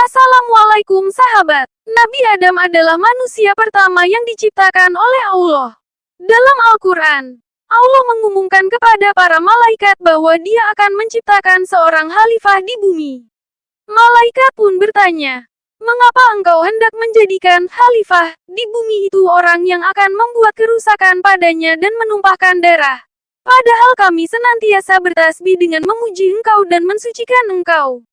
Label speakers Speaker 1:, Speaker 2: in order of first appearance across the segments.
Speaker 1: Assalamualaikum sahabat. Nabi Adam adalah manusia pertama yang diciptakan oleh Allah. Dalam Al-Quran, Allah mengumumkan kepada para malaikat bahwa Dia akan menciptakan seorang khalifah di bumi. Malaikat pun bertanya, "Mengapa engkau hendak menjadikan khalifah di bumi itu orang yang akan membuat kerusakan padanya dan menumpahkan darah? Padahal kami senantiasa bertasbih dengan memuji engkau dan mensucikan engkau."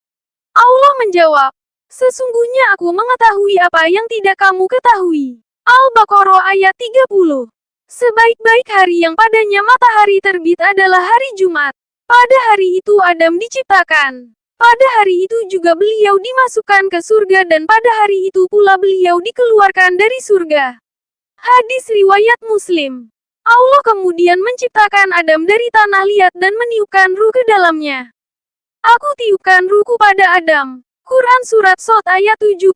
Speaker 1: Allah menjawab, "Sesungguhnya aku mengetahui apa yang tidak kamu ketahui." Al-Baqarah ayat 30. Sebaik-baik hari yang padanya matahari terbit adalah hari Jumat. Pada hari itu Adam diciptakan. Pada hari itu juga beliau dimasukkan ke surga dan pada hari itu pula beliau dikeluarkan dari surga. Hadis riwayat Muslim. Allah kemudian menciptakan Adam dari tanah liat dan meniupkan ruh ke dalamnya. Aku tiupkan ruhku pada Adam. Quran Surat Shot ayat 72.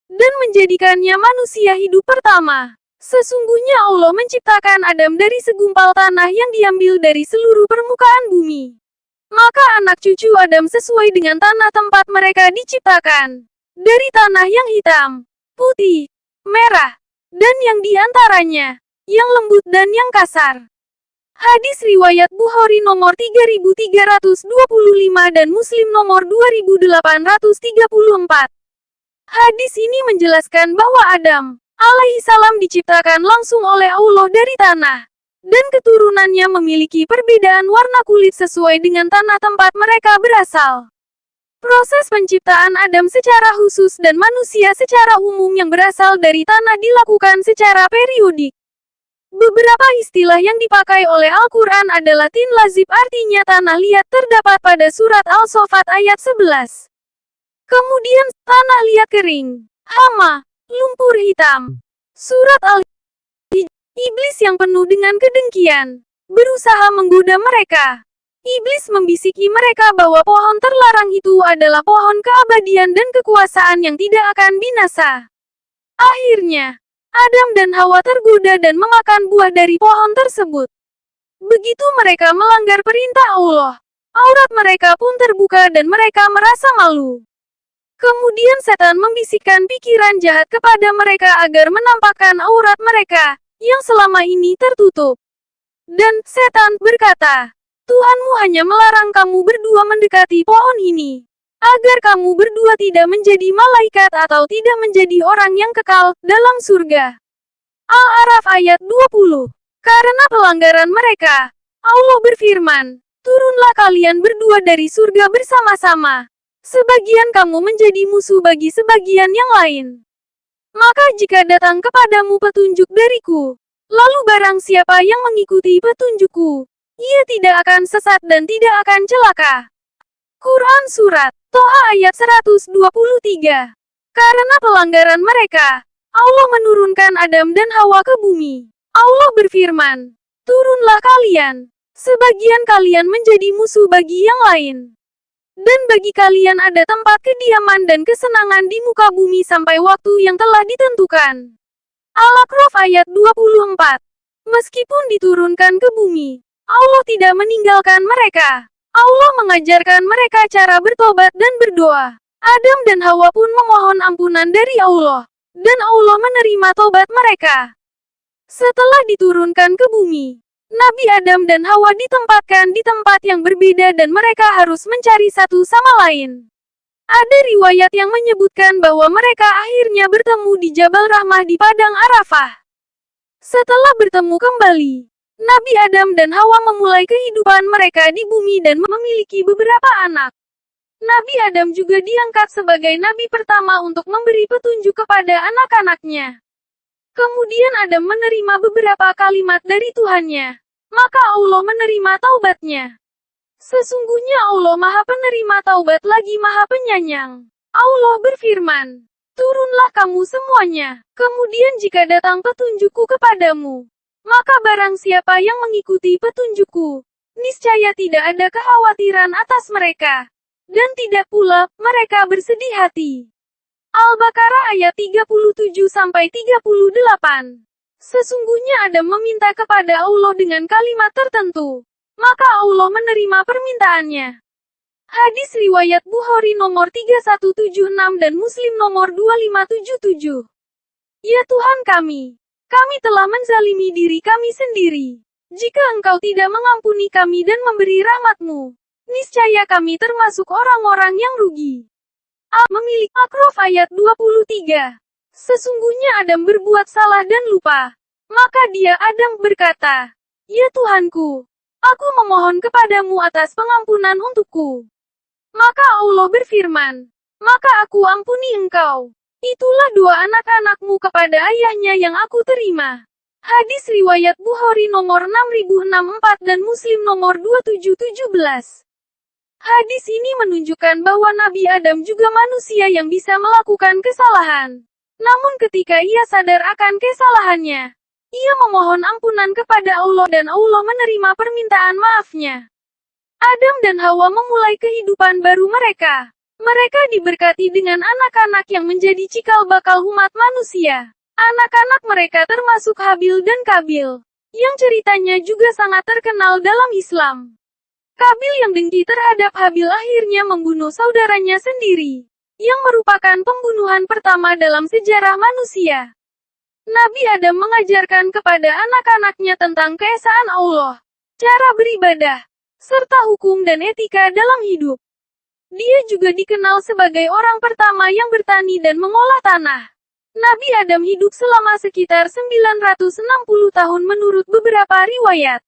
Speaker 1: Dan menjadikannya manusia hidup pertama. Sesungguhnya Allah menciptakan Adam dari segumpal tanah yang diambil dari seluruh permukaan bumi. Maka anak cucu Adam sesuai dengan tanah tempat mereka diciptakan. Dari tanah yang hitam, putih, merah, dan yang diantaranya, yang lembut dan yang kasar. Hadis riwayat Bukhari nomor 3325 dan Muslim nomor 2834. Hadis ini menjelaskan bahwa Adam alaihissalam diciptakan langsung oleh Allah dari tanah, dan keturunannya memiliki perbedaan warna kulit sesuai dengan tanah tempat mereka berasal. Proses penciptaan Adam secara khusus dan manusia secara umum yang berasal dari tanah dilakukan secara periodik. Beberapa istilah yang dipakai oleh Al-Quran adalah tin lazib artinya tanah liat terdapat pada surat Al-Sofat ayat 11. Kemudian, tanah liat kering, hama, lumpur hitam. Surat Iblis yang penuh dengan kedengkian, berusaha menggoda mereka. Iblis membisiki mereka bahwa pohon terlarang itu adalah pohon keabadian dan kekuasaan yang tidak akan binasa. Akhirnya, Adam dan Hawa tergoda dan memakan buah dari pohon tersebut. Begitu mereka melanggar perintah Allah, aurat mereka pun terbuka dan mereka merasa malu. Kemudian setan membisikkan pikiran jahat kepada mereka agar menampakkan aurat mereka, yang selama ini tertutup. Dan setan berkata, "Tuhanmu hanya melarang kamu berdua mendekati pohon ini, agar kamu berdua tidak menjadi malaikat atau tidak menjadi orang yang kekal dalam surga." Al-A'raf ayat 20. Karena pelanggaran mereka, Allah berfirman, "Turunlah kalian berdua dari surga bersama-sama. Sebagian kamu menjadi musuh bagi sebagian yang lain. Maka jika datang kepadamu petunjuk dariku, lalu barang siapa yang mengikuti petunjukku, ia tidak akan sesat dan tidak akan celaka." Quran Surat Toha ayat 123. Karena pelanggaran mereka, Allah menurunkan Adam dan Hawa ke bumi. Allah berfirman, "Turunlah kalian. Sebagian kalian menjadi musuh bagi yang lain. Dan bagi kalian ada tempat kediaman dan kesenangan di muka bumi sampai waktu yang telah ditentukan." Al-A'raf ayat 24. Meskipun diturunkan ke bumi, Allah tidak meninggalkan mereka. Allah mengajarkan mereka cara bertobat dan berdoa. Adam dan Hawa pun memohon ampunan dari Allah, dan Allah menerima tobat mereka. Setelah diturunkan ke bumi, Nabi Adam dan Hawa ditempatkan di tempat yang berbeda dan mereka harus mencari satu sama lain. Ada riwayat yang menyebutkan bahwa mereka akhirnya bertemu di Jabal Rahmah di Padang Arafah. Setelah bertemu kembali, Nabi Adam dan Hawa memulai kehidupan mereka di bumi dan memiliki beberapa anak. Nabi Adam juga diangkat sebagai nabi pertama untuk memberi petunjuk kepada anak-anaknya. Kemudian Adam menerima beberapa kalimat dari Tuhannya. Maka Allah menerima taubatnya. Sesungguhnya Allah Maha Penerima Taubat lagi Maha Penyayang. Allah berfirman, "Turunlah kamu semuanya. Kemudian jika datang petunjukku kepadamu, maka barang siapa yang mengikuti petunjukku, niscaya tidak ada kekhawatiran atas mereka. Dan tidak pula mereka bersedih hati." Al-Baqarah ayat 37-38. Sesungguhnya Adam meminta kepada Allah dengan kalimat tertentu, maka Allah menerima permintaannya. Hadis riwayat Bukhari nomor 3176 dan Muslim nomor 2577. Ya Tuhan kami telah menzalimi diri kami sendiri. Jika Engkau tidak mengampuni kami dan memberi rahmat-Mu, niscaya kami termasuk orang-orang yang rugi. Memiliki Akraf ayat 23. Sesungguhnya Adam berbuat salah dan lupa. Maka dia Adam berkata, Ya Tuhanku, aku memohon kepadamu atas pengampunan untukku. Maka Allah berfirman, maka aku ampuni engkau. Itulah doa anak-anakmu kepada ayahnya yang aku terima. Hadis riwayat Bukhari nomor 6064 dan Muslim nomor 2717. Hadis ini menunjukkan bahwa Nabi Adam juga manusia yang bisa melakukan kesalahan. Namun ketika ia sadar akan kesalahannya, ia memohon ampunan kepada Allah dan Allah menerima permintaan maafnya. Adam dan Hawa memulai kehidupan baru mereka. Mereka diberkati dengan anak-anak yang menjadi cikal bakal umat manusia. Anak-anak mereka termasuk Habil dan Kabil, yang ceritanya juga sangat terkenal dalam Islam. Kabil yang dengki terhadap Habil akhirnya membunuh saudaranya sendiri, yang merupakan pembunuhan pertama dalam sejarah manusia. Nabi Adam mengajarkan kepada anak-anaknya tentang keesaan Allah, cara beribadah, serta hukum dan etika dalam hidup. Dia juga dikenal sebagai orang pertama yang bertani dan mengolah tanah. Nabi Adam hidup selama sekitar 960 tahun menurut beberapa riwayat.